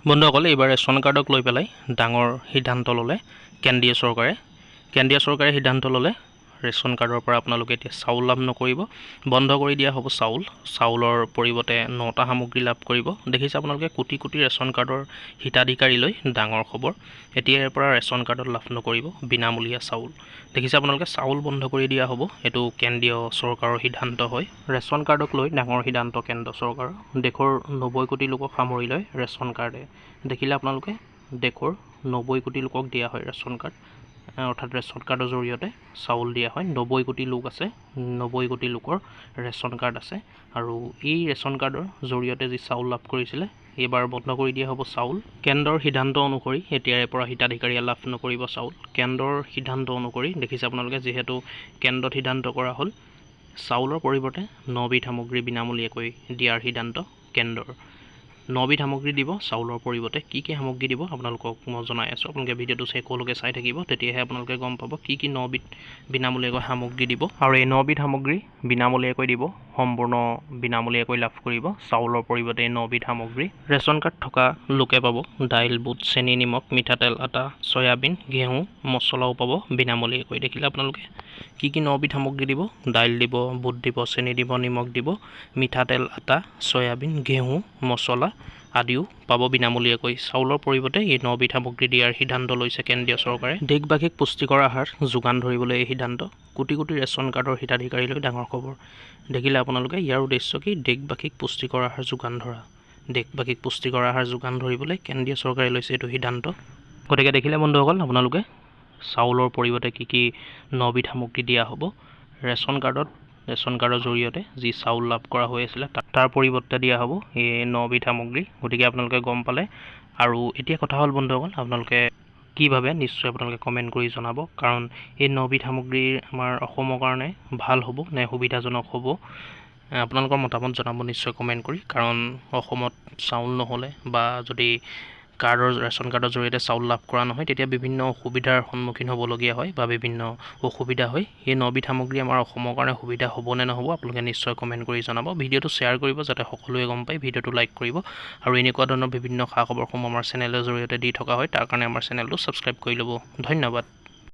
বন্ধুসকল, এইবাৰ ৰেচন কাৰ্ডক লৈ পেলাই ডাঙৰ সিদ্ধান্ত ল'লে কেন্দ্ৰীয় চৰকাৰে। কেন্দ্ৰীয় চৰকাৰে সিদ্ধান্ত ল'লে ৰেচন কাৰ্ডৰ পৰা আপোনালোকে এতিয়া চাউল লাভ নকৰিব, বন্ধ কৰি দিয়া হ'ব চাউলৰ পৰিৱৰ্তে 9টা সামগ্ৰী লাভ কৰিব। দেখিছে আপোনালোকে কোটি কোটি ৰেচন কাৰ্ডৰ হিতাধিকাৰীলৈ ডাঙৰ খবৰ। এতিয়াৰ পৰা ৰেচন কাৰ্ডত লাভ নকৰিব বিনামূলীয়া চাউল। দেখিছে আপোনালোকে চাউল বন্ধ কৰি দিয়া হ'ব। এইটো কেন্দ্ৰীয় চৰকাৰৰ সিদ্ধান্ত হয়। ৰেচন কাৰ্ডক লৈ ডাঙৰ সিদ্ধান্ত কেন্দ্ৰ চৰকাৰৰ। দেশৰ 90 কোটি লোকক সামৰি লয় ৰেচন কাৰ্ডে। দেখিলে আপোনালোকে দেশৰ 90 কোটি লোকক দিয়া হয় ৰেচন কাৰ্ড, অৰ্থাৎ ৰেচন কাৰ্ডৰ জৰিয়তে চাউল দিয়া হয়। 90 কোটি লোক আছে, 90 কোটি লোকৰ ৰেচন কাৰ্ড আছে, আৰু এই ৰেচন কাৰ্ডৰ জৰিয়তে যি চাউল লাভ কৰিছিলে এইবাৰ বন্ধ কৰি দিয়া হ'ব চাউল। কেন্দ্ৰৰ সিদ্ধান্ত অনুসৰি এতিয়াৰে পৰা হিতাধিকাৰীয়ে লাভ নকৰিব চাউল। কেন্দ্ৰৰ সিদ্ধান্ত অনুসৰি দেখিছে আপোনালোকে, যিহেতু কেন্দ্ৰত সিদ্ধান্ত কৰা হ'ল চাউলৰ পৰিৱৰ্তে 9বিধ সামগ্ৰী বিনামূলীয়াকৈ দিয়াৰ সিদ্ধান্ত কেন্দ্ৰৰ। 9বিধ সামগ্ৰী দিব চাউলৰ পৰিৱৰ্তে। কি সামগ্ৰী দিব আপোনালোকক মই জনাই আছোঁ। আপোনালোকে ভিডিঅ'টো শেষলৈকে চাই থাকিব, তেতিয়াহে আপোনালোকে গম পাব কি 9বিধ বিনামূলীয়াকৈ সামগ্ৰী দিব। আৰু এই 9বিধ সামগ্ৰী বিনামূলীয়াকৈ দিব, সম্পূৰ্ণ বিনামূলীয়াকৈ লাভ কৰিব চাউলৰ পৰিৱৰ্তে এই 9বিধ সামগ্ৰী। ৰেচন কাৰ্ড থকা লোকে পাব দাইল, বুট, চেনি, নিমখ, মিঠাতেল, আটা, চয়াবিন, ঘেঁহু, মছলাও পাব বিনামূলীয়াকৈ। দেখিলে আপোনালোকে কি 9বিধ সামগ্ৰী দিব। দাইল দিব, বুট দিব, চেনি দিব, নিমখ দিব, মিঠাতেল, আটা, চয়াবিন, ঘেঁহু, মছলা আদিও পাব বিনামূলীয়াকৈ। চাউলৰ পৰিৱৰ্তে এই 9বিধ সামগ্ৰী দিয়াৰ সিদ্ধান্ত লৈছে কেন্দ্ৰীয় চৰকাৰে। দেশবাসীক পুষ্টিকৰ আহাৰ যোগান ধৰিবলৈ এই সিদ্ধান্ত। কোটি কোটি ৰেচন কাৰ্ডৰ হিতাধিকাৰীলৈ ডাঙৰ খবৰ। দেখিলে আপোনালোকে ইয়াৰ উদ্দেশ্য কি? দেশবাসীক পুষ্টিকৰ আহাৰ যোগান ধৰা। দেশবাসীক পুষ্টিকৰ আহাৰ যোগান ধৰিবলৈ কেন্দ্ৰীয় চৰকাৰে লৈছে এইটো সিদ্ধান্ত। গতিকে দেখিলে বন্ধুসকল, আপোনালোকে চাউলৰ পৰিৱৰ্তে কি 9বিধ সামগ্ৰী দিয়া হ'ব। ৰেচন কাৰ্ডৰ জৰিয়তে যি চাউল লাভ কৰা হৈ আছিলে তাৰ পৰিৱৰ্তে দিয়া হ'ব এই 9বিধ সামগ্ৰী। গতিকে আপোনালোকে গম পালে। আৰু এতিয়া কথা হ'ল বন্ধুসকল, আপোনালোকে কি ভাবে নিশ্চয় আপোনালোকে কমেণ্ট কৰি জনাব। কাৰণ এই 9বিধ সামগ্ৰী আমাৰ অসমৰ কাৰণে ভাল হ'ব নে সুবিধাজনক হ'ব, আপোনালোকৰ মতামত জনাব নিশ্চয় কমেণ্ট কৰি। কাৰণ অসমত চাউল নহ'লে বা যদি ৰেচন কাৰ্ডৰ জৰিয়তে চাউল লাভ কৰা নহয়, তেতিয়া বিভিন্ন অসুবিধাৰ সন্মুখীন হ'বলগীয়া হয় বা বিভিন্ন অসুবিধা হয়। এই 9বিধ সামগ্ৰী আমাৰ অসমৰ কাৰণে সুবিধা হ'ব নে নহ'ব আপোনালোকে নিশ্চয় কমেণ্ট কৰি জনাব। ভিডিঅ'টো শ্বেয়াৰ কৰিব যাতে সকলোৱে গম পায়। ভিডিঅ'টো লাইক কৰিব, আৰু এনেকুৱা ধৰণৰ বিভিন্ন খা খবৰসমূহ আমাৰ চেনেলৰ জৰিয়তে দি থকা হয়। তাৰ কাৰণে আমাৰ চেনেলটো ছাবস্ক্ৰাইব কৰি ল'ব। ধন্যবাদ।